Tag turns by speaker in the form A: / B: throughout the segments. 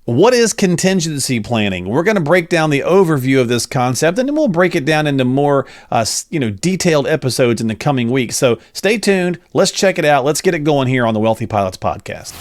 A: What is contingency planning? We're going to break down the overview of this concept, and then we'll break it down into more, detailed episodes in the coming weeks. So stay tuned. Let's check it out. Let's get it going here on the Wealthy Pilots Podcast.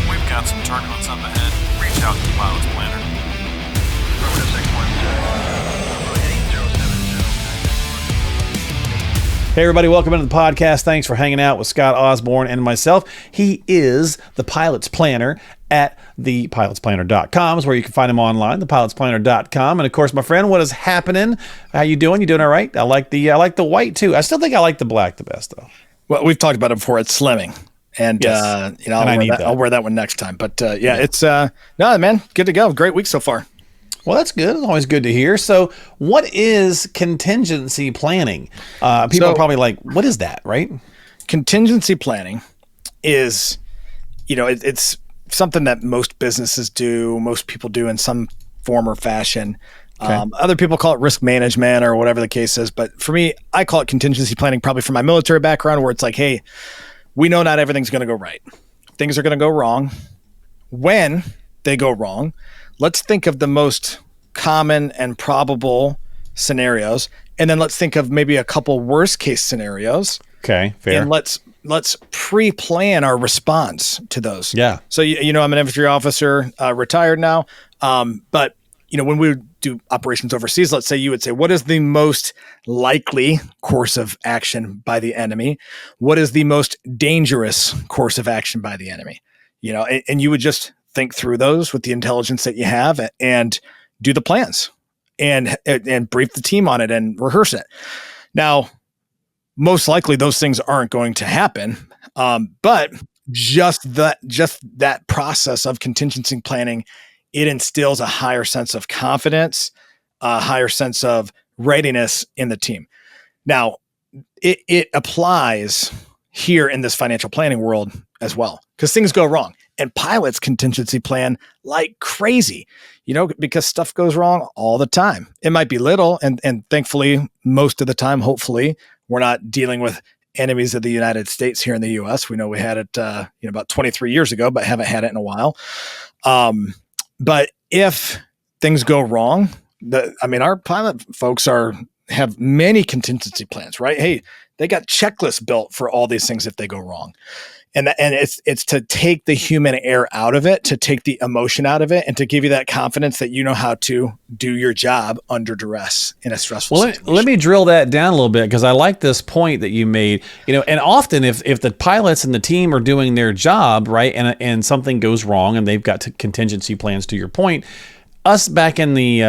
B: We've got some turbulence up ahead. Reach out to the pilot's planner.
A: Hey, everybody, welcome into the podcast. Thanks for hanging out with Scott Osborn and myself. He is the Pilot's Planner at thepilotsplanner.com is where you can find him online, thepilotsplanner.com. And of course, my friend, what is happening? How you doing? You doing all right? I like the white too. I still think I like the black the best though.
C: Well, we've talked about it before. It's slimming. And,
A: yes.
C: I'll wear that one next time. But it's, no, man, good to go. Great week so far.
A: Well, that's good. It's always good to hear. So what is contingency planning? People are probably like, what is that, right?
C: Contingency planning is, it's something that most businesses do, most people do in some form or fashion. Okay. Other people call it risk management or whatever the case is. But for me, I call it contingency planning, probably from my military background, where it's like, hey, we know not everything's going to go right. Things are going to go wrong. When they go wrong, let's think of the most common and probable scenarios, and then let's think of maybe a couple worst case scenarios.
A: Okay, fair.
C: And let's pre-plan our response to those.
A: Yeah.
C: So I'm an infantry officer, retired now. But when we would do operations overseas, let's say you would say, what is the most likely course of action by the enemy? What is the most dangerous course of action by the enemy? And you would just think through those with the intelligence that you have and do the plans and brief the team on it and rehearse it. Now, most likely those things aren't going to happen. But just that process of contingency planning, it instills a higher sense of confidence, a higher sense of readiness in the team. Now, it applies here in this financial planning world as well, because things go wrong. And pilots contingency plan like crazy, because stuff goes wrong all the time. It might be little, and thankfully, most of the time, hopefully, we're not dealing with enemies of the United States here in the U.S. We know we had it, about 23 years ago, but haven't had it in a while. But if things go wrong, our pilot folks have many contingency plans, right? Hey, they got checklists built for all these things if they go wrong. And it's to take the human error out of it, to take the emotion out of it, and to give you that confidence that you know how to do your job under duress in a stressful situation.
A: Let me drill that down a little bit, because I like this point that you made. And often if the pilots and the team are doing their job right, and something goes wrong, and they've got contingency plans, to your point, us back in the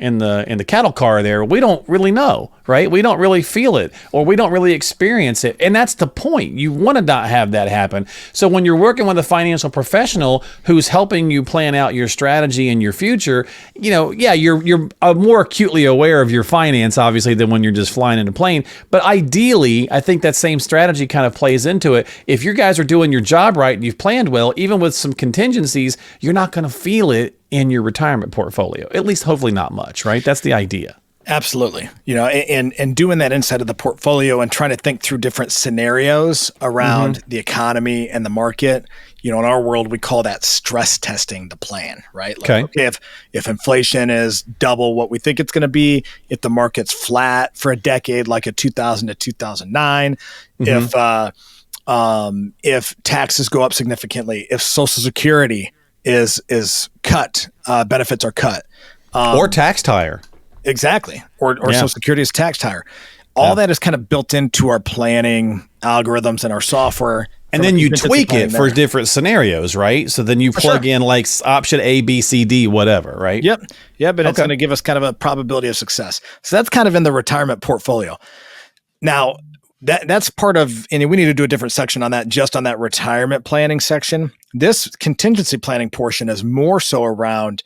A: in the cattle car there, we don't really know, right? We don't really feel it, or we don't really experience it. And that's the point. You want to not have that happen. So when you're working with a financial professional who's helping you plan out your strategy and your future, you're more acutely aware of your finance, obviously, than when you're just flying in a plane. But ideally, I think that same strategy kind of plays into it. If you guys are doing your job right and you've planned well, even with some contingencies, you're not going to feel it in your retirement portfolio, at least hopefully not much, right? That's the idea.
C: Absolutely. And doing that inside of the portfolio and trying to think through different scenarios around the economy and the market. In our world, we call that stress testing the plan, right? Like, okay, if inflation is double what we think it's going to be, if the market's flat for a decade, like a 2000 to 2009, if taxes go up significantly, if Social Security is cut, benefits are cut,
A: or taxed higher.
C: Exactly. Or Social Security is taxed higher. All that is kind of built into our planning algorithms and our software.
A: And then you tweak it for different scenarios, right? So then you plug in like option A, B, C, D, whatever, right?
C: Yep. But it's going to give us kind of a probability of success. So that's kind of in the retirement portfolio. Now, that's part of, and we need to do a different section on that, just on that retirement planning section. This contingency planning portion is more so around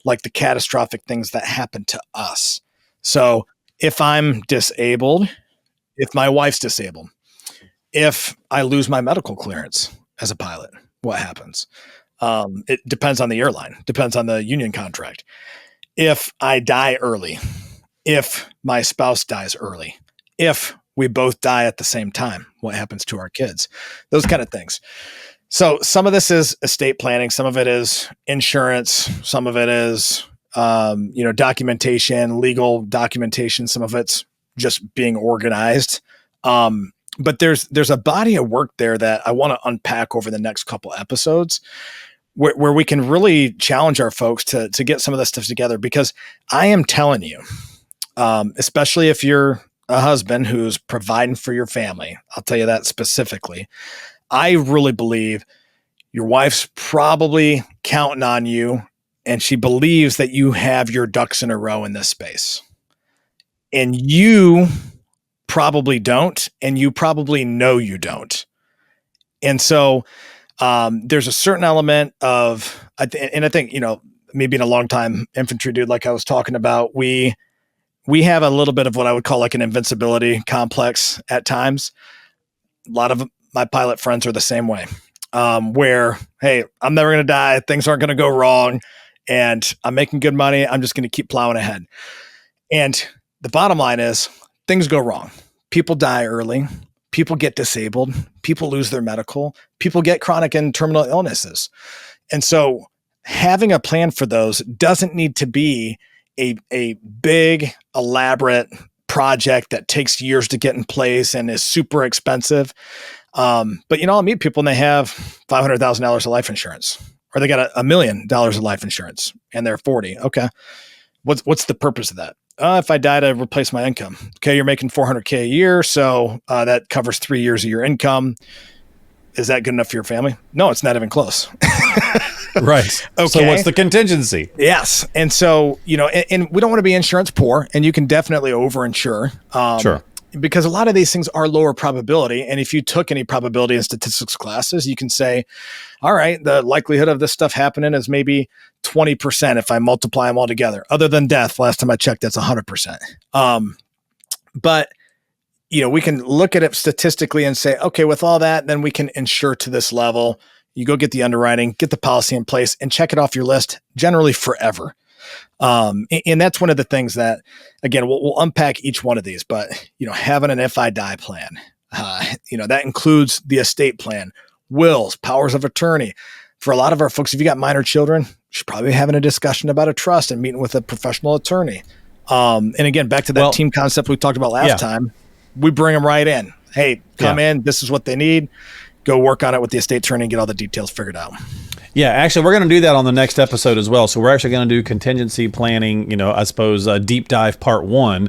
C: like the catastrophic things that happen to us. So if I'm disabled, if my wife's disabled, if I lose my medical clearance as a pilot, what happens? It depends on the airline, depends on the union contract. If I die early, if my spouse dies early, if we both die at the same time, what happens to our kids? Those kind of things. So some of this is estate planning. Some of it is insurance. Some of it is, documentation, legal documentation. Some of it's just being organized. But there's a body of work there that I want to unpack over the next couple episodes where we can really challenge our folks to get some of this stuff together, because I am telling you, especially if you're a husband who's providing for your family, I'll tell you that specifically. I really believe your wife's probably counting on you, and she believes that you have your ducks in a row in this space. And you probably don't, and you probably know you don't. And so there's a certain element of, I think, me being a long-time infantry dude, like I was talking about, we have a little bit of what I would call like an invincibility complex at times. A lot of my pilot friends are the same way, where, hey, I'm never going to die. Things aren't going to go wrong. And I'm making good money. I'm just going to keep plowing ahead. And the bottom line is things go wrong. People die early. People get disabled. People lose their medical. People get chronic and terminal illnesses. And so having a plan for those doesn't need to be a big, elaborate project that takes years to get in place and is super expensive. But I'll meet people and they have $500,000 of life insurance, or they got $1 million of life insurance and they're 40. Okay. What's the purpose of that? If I die, to replace my income. Okay. You're making $400K a year. So that covers 3 years of your income. Is that good enough for your family? No, it's not even close.
A: Right.
C: Okay.
A: So what's the contingency?
C: Yes. And so, and we don't want to be insurance poor, and you can definitely overinsure.
A: Sure.
C: Because a lot of these things are lower probability. And if you took any probability and statistics classes, you can say, all right, the likelihood of this stuff happening is maybe 20% if I multiply them all together. Other than death, last time I checked, that's 100%. But we can look at it statistically and say, okay, with all that, then we can insure to this level. You go get the underwriting, get the policy in place, and check it off your list generally forever. And that's one of the things that, again, we'll unpack each one of these, but, having an if I die plan, that includes the estate plan, wills, powers of attorney. For a lot of our folks, if you got minor children, you should probably be having a discussion about a trust and meeting with a professional attorney. And again, back to that team concept we talked about last time, we bring them right in. Hey, come in. This is what they need. Go work on it with the estate attorney and get all the details figured out.
A: Yeah, actually, we're going to do that on the next episode as well. So we're actually going to do contingency planning, I suppose, deep dive part 1,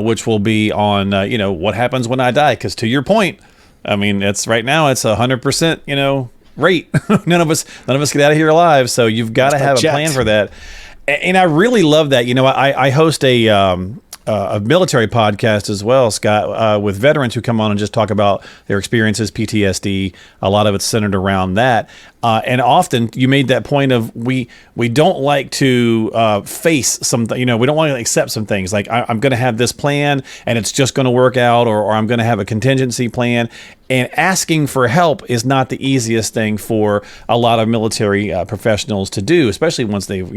A: which will be on, what happens when I die. Because to your point, I mean, it's right now it's 100%, rate. none of us get out of here alive. So you've got to have a plan for that. And I really love that. I host a military podcast as well, Scott, with veterans who come on and just talk about their experiences, PTSD. A lot of it's centered around that. And often you made that point of we don't like to face something, we don't want to accept some things like I'm going to have this plan and it's just going to work out, or I'm going to have a contingency plan. And asking for help is not the easiest thing for a lot of military professionals to do, especially once they've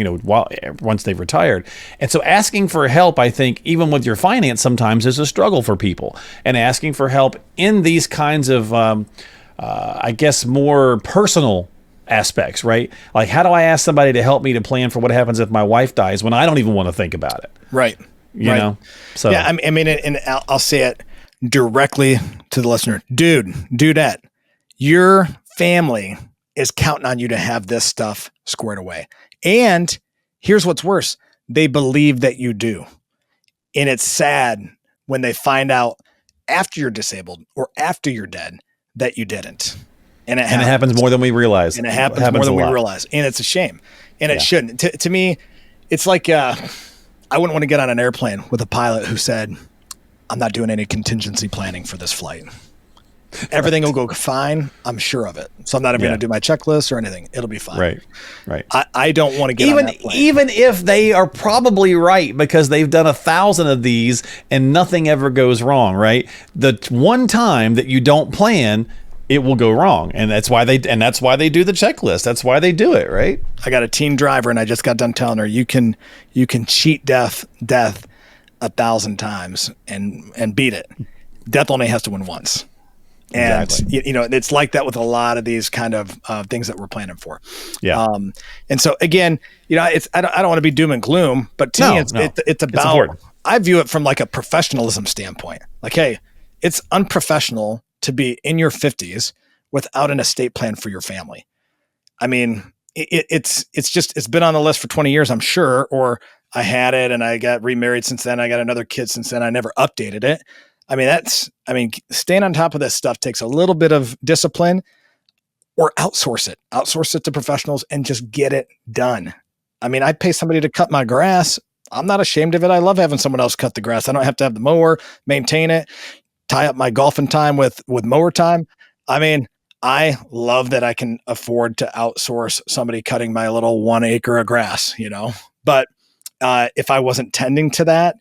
A: retired. And so asking for help, I think, even with your finance, sometimes is a struggle for people. And asking for help in these kinds of, I guess, more personal aspects, right? Like, how do I ask somebody to help me to plan for what happens if my wife dies when I don't even want to think about it?
C: Right.
A: You know? So
C: yeah, I mean, and I'll say it directly to the listener. Dudette, your family is counting on you to have this stuff squared away. And here's what's worse. They believe that you do. And it's sad when they find out after you're disabled or after you're dead that you didn't. And it
A: happens more than we realize.
C: And it happens more than we realize. And it's a shame. And it shouldn't. To me, it's like I wouldn't want to get on an airplane with a pilot who said, I'm not doing any contingency planning for this flight. Everything will go fine. I'm sure of it. So I'm not even going to do my checklist or anything. It'll be fine.
A: Right.
C: I don't want to get on that plane.
A: Even if they are probably right because they've done 1,000 of these and nothing ever goes wrong, right? The one time that you don't plan, it will go wrong. And that's why they do the checklist. That's why they do it, right?
C: I got a teen driver and I just got done telling her you can cheat death 1,000 times and beat it. Death only has to win once. And,
A: Exactly.
C: it's like that with a lot of these kind of things that we're planning for.
A: Yeah.
C: And so again, I don't want to be doom and gloom, but to me, it's about,
A: important.
C: I view it from like a professionalism standpoint. Like, hey, it's unprofessional to be in your 50s without an estate plan for your family. I mean, it's been on the list for 20 years, I'm sure, or I had it and I got remarried since then. I got another kid since then. I never updated it. I mean, staying on top of this stuff takes a little bit of discipline, or outsource it to professionals and just get it done. I mean, I pay somebody to cut my grass. I'm not ashamed of it. I love having someone else cut the grass. I don't have to have the mower, maintain it, tie up my golfing time with mower time. I mean, I love that I can afford to outsource somebody cutting my little 1 acre of grass, but if I wasn't tending to that,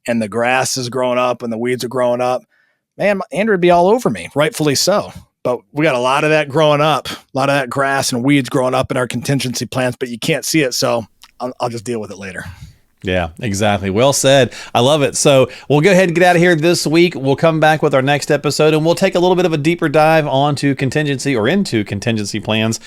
C: and the grass is growing up and the weeds are growing up, man, Andrew would be all over me, rightfully so. But we got a lot of that growing up, a lot of that grass and weeds growing up in our contingency plans, but you can't see it. So I'll just deal with it later.
A: Yeah, exactly. Well said. I love it. So we'll go ahead and get out of here this week. We'll come back with our next episode and we'll take a little bit of a deeper dive into contingency plans.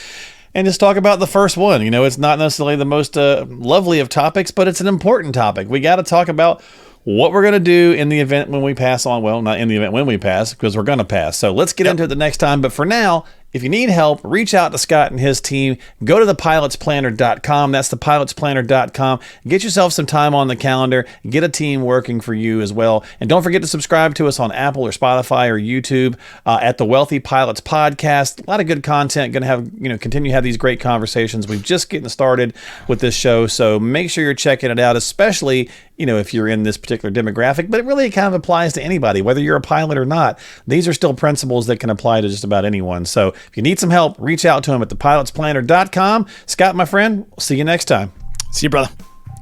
A: And just talk about the first one. It's not necessarily the most lovely of topics, but it's an important topic. We got to talk about what we're going to do in the event when we pass on. Well, not in the event when we pass, because we're going to pass. So let's get into it the next time. But for now, if you need help, reach out to Scott and his team. Go to thepilotsplanner.com. That's thepilotsplanner.com. Get yourself some time on the calendar. Get a team working for you as well. And don't forget to subscribe to us on Apple or Spotify or YouTube at the Wealthy Pilots Podcast. A lot of good content. Going to have, continue to have these great conversations. We've just getting started with this show. So make sure you're checking it out, especially, if you're in this particular demographic. But it really kind of applies to anybody, whether you're a pilot or not. These are still principles that can apply to just about anyone. So if you need some help, reach out to him at thepilotsplanner.com. Scott, my friend, we'll see you next time.
C: See you, brother.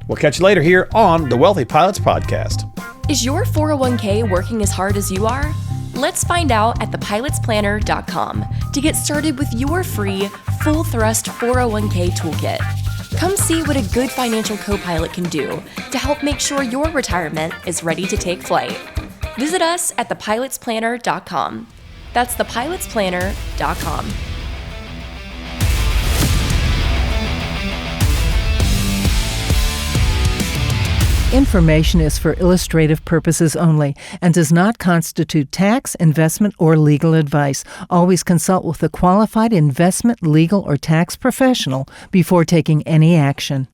A: We'll catch you later here on the Wealthy Pilots Podcast.
D: Is your 401k working as hard as you are? Let's find out at thepilotsplanner.com to get started with your free full thrust 401k toolkit. Come see what a good financial co-pilot can do to help make sure your retirement is ready to take flight. Visit us at thepilotsplanner.com. That's thepilotsplanner.com.
E: Information is for illustrative purposes only and does not constitute tax, investment, or legal advice. Always consult with a qualified investment, legal, or tax professional before taking any action.